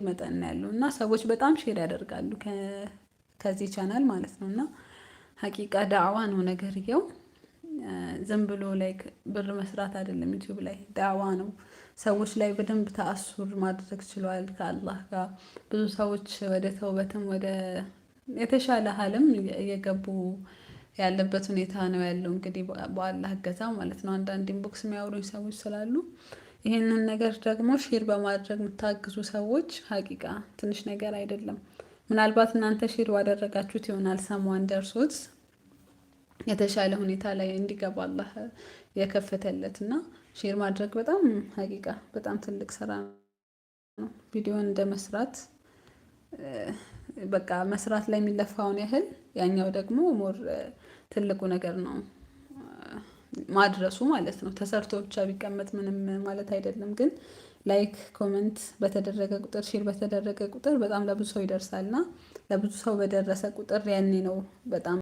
መጠን ያለው እና ሰዎች በጣም ሼር ያደርጋሉ ከዚህ ቻናል ማለት ነው። እና ሀቂቃ ዳዕዋ ነው ነገርየው። ዝም ብሎ ላይክ ብር መስራት አይደለም። ዩቲዩብ ላይ ዳዕዋ ነው። ሰዎች ላይ በደንብ ተአሱር ማድረግ ችሏል ከአላህ ጋር። ብዙ ሰዎች ወደ ተውበትም ወደ የተሻለ ሀልም እየገቡ ያለበት ሁኔታ ነው ያለው። እንግዲህ በአላህ እገዛ ማለት ነው። አንዳንድ ኢንቦክስ የሚያወሩኝ ሰዎች ስላሉ ይህንን ነገር ደግሞ ሼር በማድረግ የምታግዙ ሰዎች ሀቂቃ ትንሽ ነገር አይደለም። ምናልባት እናንተ ሼር ባደረጋችሁት ይሆናል ሰሟን ደርሶት የተሻለ ሁኔታ ላይ እንዲገባ አላህ የከፈተለት እና ሼር ማድረግ በጣም ሀቂቃ በጣም ትልቅ ስራ ነው። ቪዲዮን እንደ መስራት በቃ መስራት ላይ የሚለፋውን ያህል ያኛው ደግሞ ሞር ትልቁ ነገር ነው ማድረሱ ማለት ነው። ተሰርቶ ብቻ ቢቀመጥ ምንም ማለት አይደለም። ግን ላይክ ኮመንት በተደረገ ቁጥር ሼር በተደረገ ቁጥር በጣም ለብዙ ሰው ይደርሳልና ለብዙ ሰው በደረሰ ቁጥር ያኔ ነው በጣም